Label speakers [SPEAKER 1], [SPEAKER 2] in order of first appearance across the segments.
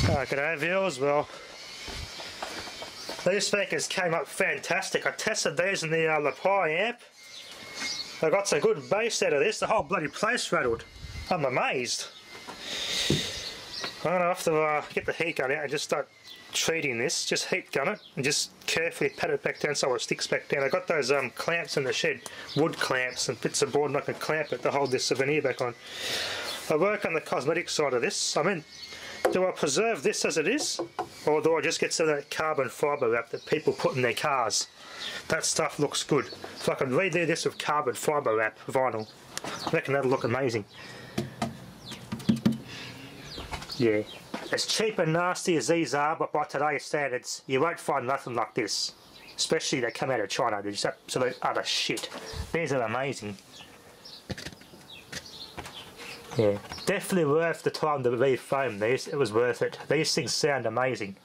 [SPEAKER 1] G'day viewers. Well, these speakers came up fantastic. I tested these in the LePie amp. I got some good bass out of this. The whole bloody place rattled. I'm amazed. I'm gonna have to get the heat gun out and just start treating this. Just heat gun it and just carefully pat it back down so it sticks back down. I got those clamps in the shed, wood clamps, and bits of board and I can clamp it to hold this souvenir back on. I work on the cosmetic side of this. I mean, do I preserve this as it is, or do I just get some of that carbon fibre wrap that people put in their cars? That stuff looks good. If I can redo this with carbon fibre wrap vinyl, I reckon that'll look amazing. Yeah. As cheap and nasty as these are, but by today's standards, you won't find nothing like this. Especially they come out of China, they're just absolute utter shit. These are amazing. Yeah, definitely worth the time to re-foam these. It was worth it. These things sound amazing.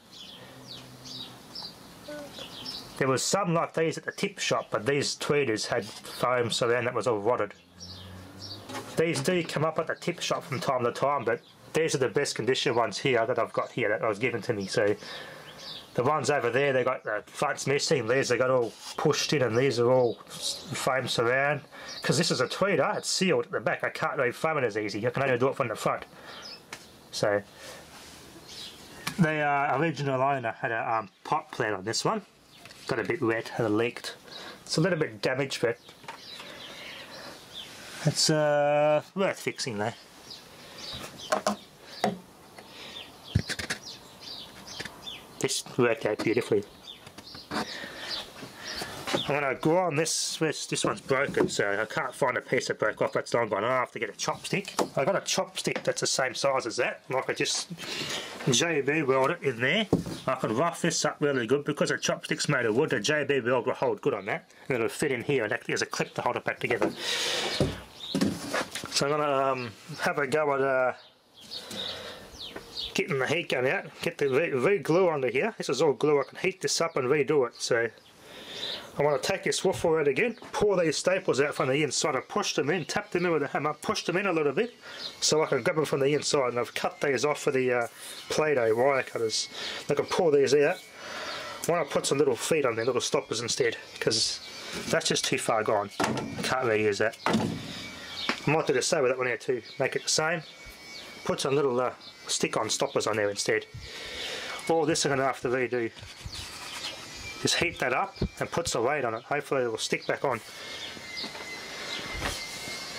[SPEAKER 1] There was some like these at the tip shop, but these tweeters had foam surround that was all rotted. These do come up at the tip shop from time to time, but these are the best condition ones here that I've got here that was given to me. So the ones over there, they got the fronts missing. These they got all pushed in, and these are all foam surround. Because this is a tweeter, it's sealed at the back. I can't really foam it as easy. I can only do it from the front. So the original owner had a pot plant on this one. Got a bit wet, had leaked. It's a little bit damaged, but it's worth fixing though. This worked out beautifully. I'm going to grind this one's broken, so I can't find a piece that broke off. That's long gone. I'll have to get a chopstick. I got a chopstick that's the same size as that. I could just JB weld it in there. I can rough this up really good because the chopstick's made of wood. The JB weld will hold good on that, and it'll fit in here and act as a clip to hold it back together. So I'm going to have a go at getting the heat gun out, get the re-glue onto here. This is all glue. I can heat this up and redo it. So I want to take this woofle out again, pull these staples out from the inside. I pushed them in, tapped them in with a hammer, pushed them in a little bit so I can grab them from the inside, and I've cut these off with the Play-Doh wire cutters. I can pull these out. I want to put some little feet on there, little stoppers instead, because that's just too far gone. I can't really use that. I might do the same with that one here too, make it the same. Put some little stick-on stoppers on there instead. All this I'm going to have to redo. Just heat that up and put some weight on it. Hopefully it will stick back on.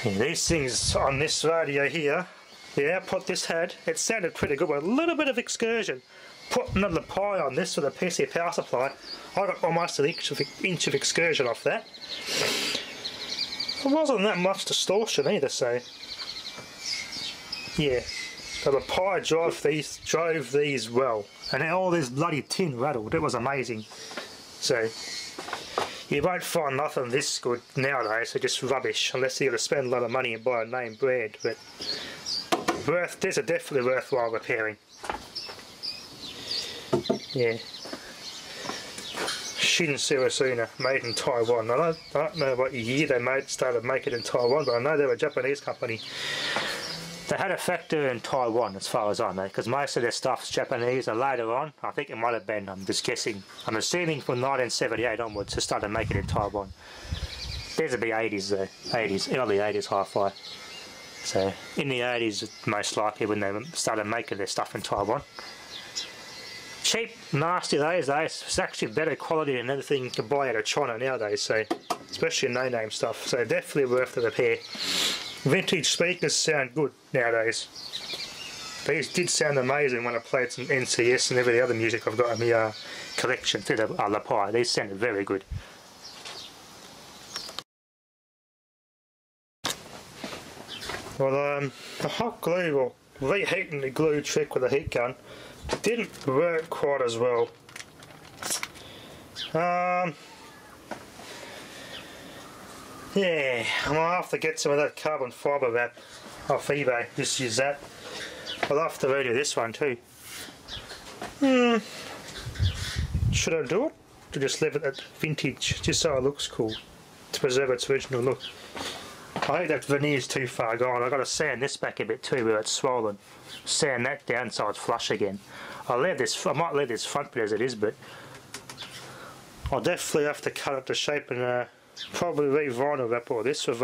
[SPEAKER 1] And these things on this radio here, the output this had, it sounded pretty good with a little bit of excursion. Putting the LePie on this with a PC power supply, I got almost an inch of excursion off that. It wasn't that much distortion either, so yeah. The LePie drove these well, and all this bloody tin rattled. It was amazing. So you won't find nothing this good nowadays. They're just rubbish unless you're going to spend a lot of money and buy a name brand. But these are definitely worthwhile repairing. Yeah. Shin Surasuna, made in Taiwan. I don't know what year they started making it in Taiwan, but I know they're a Japanese company. They had a factory in Taiwan as far as I know, because most of their stuff's Japanese, and later on, I think it might have been, I'm just guessing, I'm assuming from 1978 onwards, they started making it in Taiwan. These would be 80s though, 80s, early 80s hi-fi. So, in the 80s, most likely when they started making their stuff in Taiwan. Cheap, nasty those days. It's actually better quality than anything you can buy out of China nowadays, so, especially no-name stuff, so definitely worth the repair. Vintage speakers sound good nowadays. These did sound amazing when I played some NCS and every other music I've got in the collection through the LePie. These sounded very good. Well, the hot glue, or reheating the glue trick with a heat gun, didn't work quite as well. Yeah, I'm going to have to get some of that carbon fibre wrap off eBay, just use that. I'll have to redo this one too. Should I do it? To just leave it at vintage, just so it looks cool, to preserve its original look. I think that veneer's too far gone. I've got to sand this back a bit too where it's swollen. sand that down so it's flush again. I might leave this front bit as it is, but I'll definitely have to cut it to shape and probably re-vinyl wrap all this with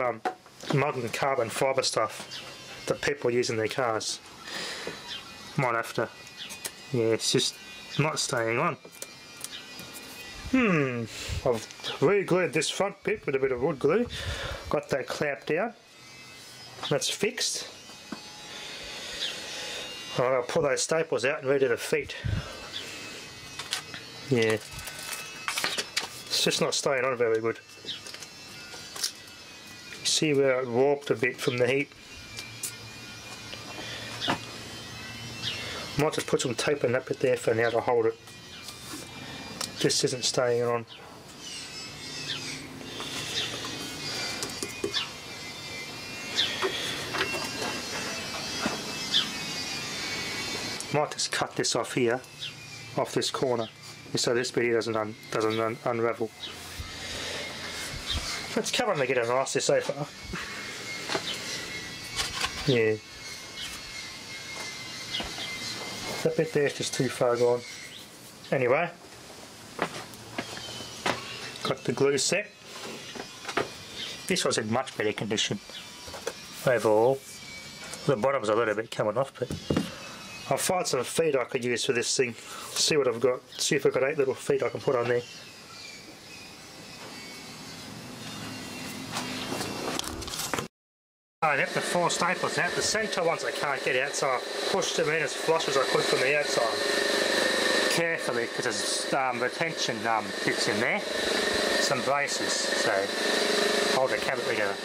[SPEAKER 1] modern carbon fibre stuff that people use in their cars. Might have to. Yeah, it's just not staying on. I've re-glued this front bit with a bit of wood glue. Got that clamped down. That's fixed. I'll pull those staples out and redo the feet. Yeah. It's just not staying on very good. You see where it warped a bit from the heat. Might just put some tape on that bit there for now to hold it. Just isn't staying on. Might just cut this off here, off this corner, so this bit here doesn't unravel. It's coming together nicely so far. Yeah. That bit there is just too far gone. Anyway, got the glue set. This was in much better condition overall. The bottom's a little bit coming off, but I'll find some feet I could use for this thing. See what I've got. See if I've got 8 little feet I can put on there. I have the 4 staples out. The centre ones I can't get out, so I pushed them in as flush as I could from the outside. Carefully, because there's retention bits in there. Some braces, so hold the cabinet together.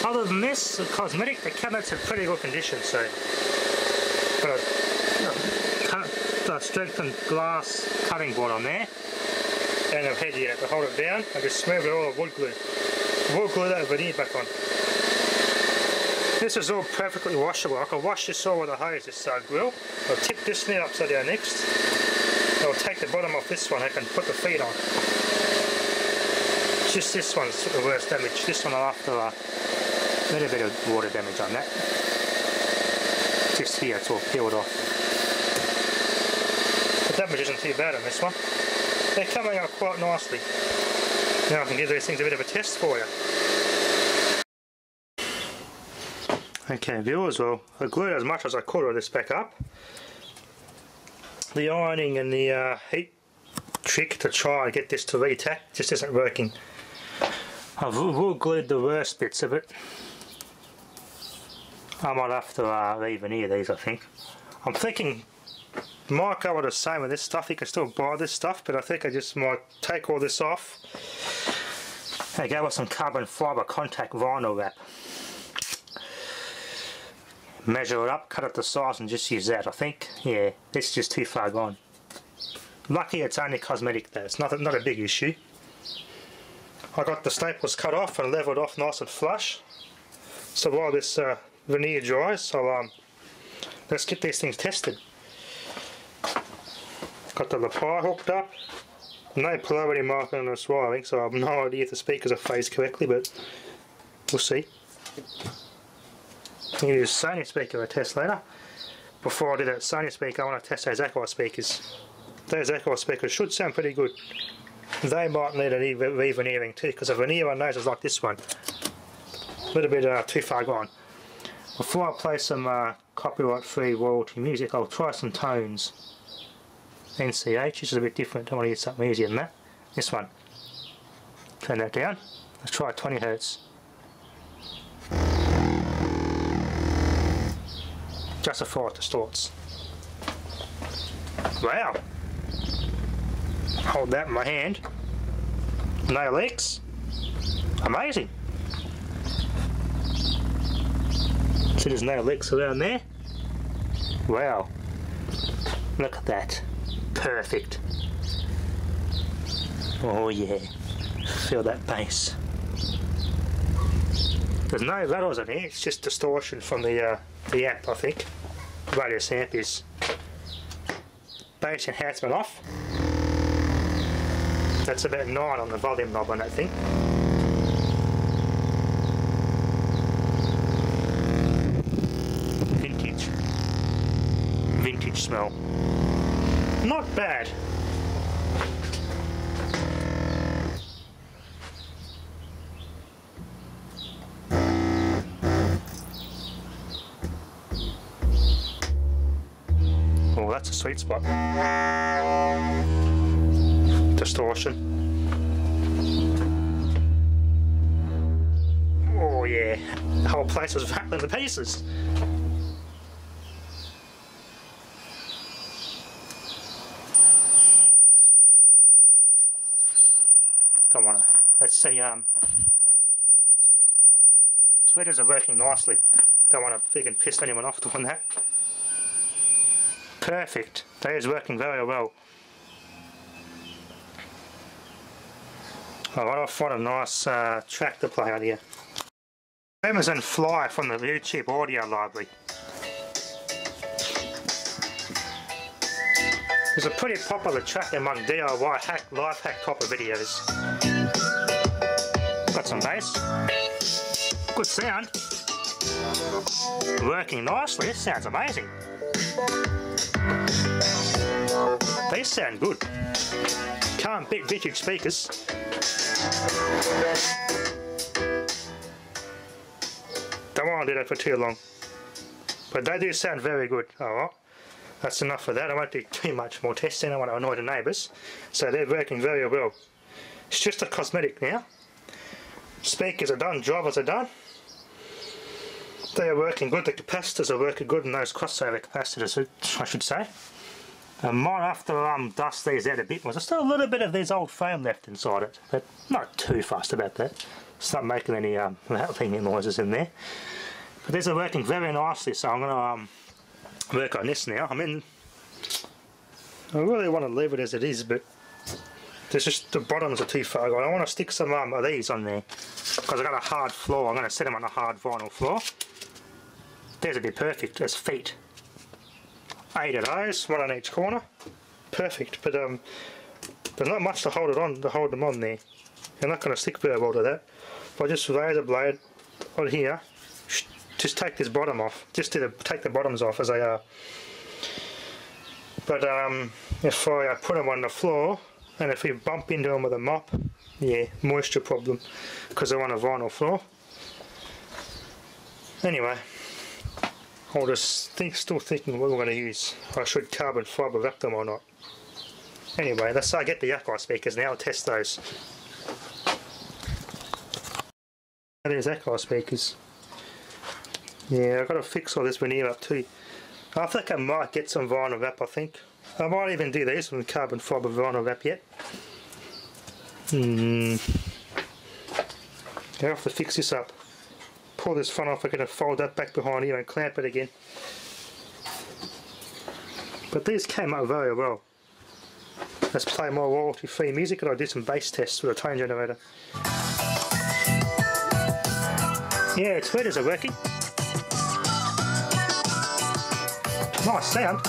[SPEAKER 1] Other than this, the cosmetic, the cabinet's in pretty good condition, so got a strengthened glass cutting board on there and a head here to hold it down. I just smoothed it all with wood glue. Wood glue that veneer back on. This is all perfectly washable. I can wash this all with a hose, this grill. I'll tip this now upside down next. I'll take the bottom off this one, I can put the feet on. Just this one's the worst damage. This one I'll have to a little bit of water damage on that. Just here, it's all peeled off. The damage isn't too bad on this one. They're coming out quite nicely. Now I can give these things a bit of a test for you. Okay, viewers, well, I glued as much as I could on this back up. The ironing and the heat trick to try and get this to re-tack just isn't working. I've wood glued the worst bits of it. I might have to re-veneer these, I think. I'm thinking might go with the same with this stuff. You can still buy this stuff, but I think I just might take all this off and go with some carbon fibre contact vinyl wrap. Measure it up, cut it to size and just use that, I think. Yeah, it's just too far gone. Lucky it's only cosmetic though, it's not a big issue. I got the staples cut off and levelled off nice and flush. So while this veneer dries, let's get these things tested. Got the lapel hooked up. No polarity marking on this wiring, so I have no idea if the speakers are phased correctly, but we'll see. I'm going to use Sony speaker to test later. Before I do that Sony speaker, I want to test those Akai speakers. Those Akai speakers should sound pretty good. They might need a re-veneering too, because a veneer on those is like this one. A little bit too far gone. Before I play some copyright-free royalty music, I'll try some tones. NCH, which is a bit different. I want to use something easier than that. This one. Turn that down. Let's try 20 Hz. Just before it distorts. Wow! Hold that in my hand. No leaks. Amazing. See, there's no leaks around there. Wow. Look at that. Perfect. Oh yeah. Feel that bass. There's no rattles in here, it's just distortion from the amp, I think. Radius amp is. Bass enhancement off. That's about 9 on the volume knob on that thing. Vintage. garage smell. Not bad. Oh, that's a sweet spot. Distortion. Oh yeah, the whole place was rattling to pieces. Don't wanna, let's see, tweeters are working nicely. Don't wanna freaking piss anyone off doing that. Perfect, that is working very well. I want to find a nice track to play out here. Amazon Fly from the YouTube audio library. It's a pretty popular track among DIY hack, life hack type of videos. Got some bass. Good sound. Working nicely, this sounds amazing. These sound good. Can't beat vintage speakers. Don't want to do that for too long, but they do sound very good. Oh well, that's enough for that. I won't do too much more testing. I don't want to annoy the neighbours, so they're working very well. It's just a cosmetic now. Speakers are done, drivers are done. They are working good. The capacitors are working good, and those crossover capacitors, I should say. Mine, after dust these out a bit, was still a little bit of this old foam left inside it, but not too fussed about that. It's not making any rattling noises in there. But these are working very nicely, so I'm going to work on this now. I mean, I really want to leave it as it is, but there's just the bottoms are too far gone. I want to stick some of these on there because I've got a hard floor. I'm going to set them on a hard vinyl floor. These would be perfect as feet. 8 of those, one on each corner. Perfect, but there's not much to hold them on there. They're not going to stick very well to that. If I just razor blade on here, just take this bottom off, just take the bottoms off as they are. But if I put them on the floor, and if we bump into them with a mop, yeah, moisture problem, because they're on a vinyl floor. Anyway, I'll just still thinking what we're going to use. I should carbon fibre wrap them or not. Anyway, let's get the Akai speakers now. I'll test those. There's Akai speakers. Yeah, I've got to fix all this veneer up too. I think I might get some vinyl wrap, I think. I might even do these with carbon fibre vinyl wrap yet. I have to fix this up. Pull this front off, I'm going to fold that back behind here and clamp it again. But these came out very well. Let's play more royalty free music and I'll do some bass tests with a tone generator. Yeah, tweeters are working. Nice sound.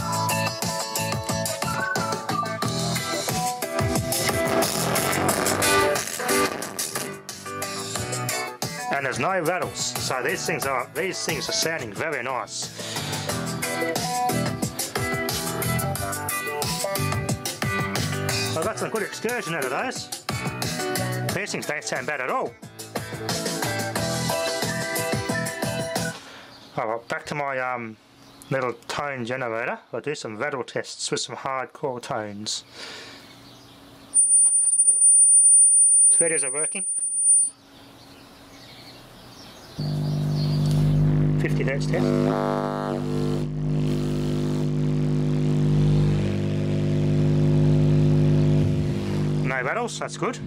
[SPEAKER 1] And there's no rattles, so these things are sounding very nice. I've got some good excursion out of those. These things don't sound bad at all. Alright, back to my little tone generator. I'll do some rattle tests with some hardcore tones. Tweeters are working. 50 Hz test. No rattles, that's good.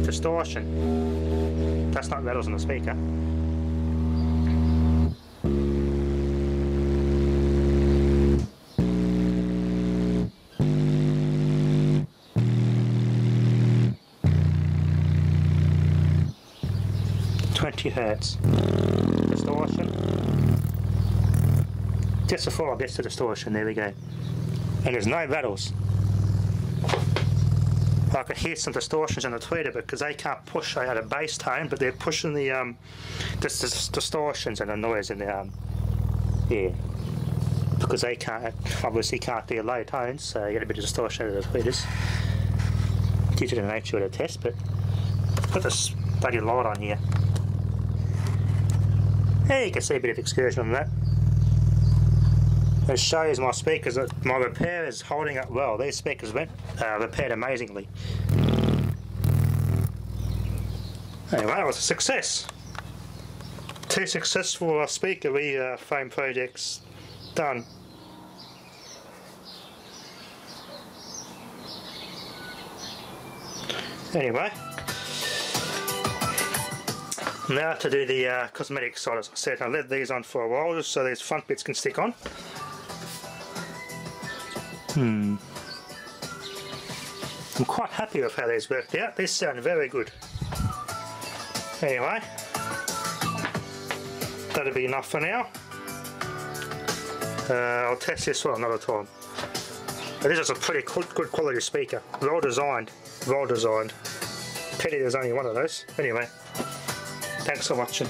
[SPEAKER 1] Distortion. That's not rattles on the speaker. Hertz. Distortion. Just before I get to distortion, there we go. And there's no rattles. I could hear some distortions in the tweeter because they can't push out a bass tone, but they're pushing the distortions and the noise in the yeah, because they can't obviously can't do low tones, so you get a bit of distortion out of the tweeters due to the nature of the test. But put this bloody light on here. There you can see a bit of excursion on that. It shows my speakers that my repair is holding up well. These speakers went repaired amazingly. Anyway, that was a success. 2 successful speaker foam projects done. Anyway, now to do the cosmetic side. As I said, I left these on for a while just so these front bits can stick on. I'm quite happy with how these worked out. These sound very good. Anyway, that'll be enough for now. I'll test this one another time. But this is a pretty good quality speaker. Well designed. Well designed. Pity there's only one of those. Anyway, thanks for watching.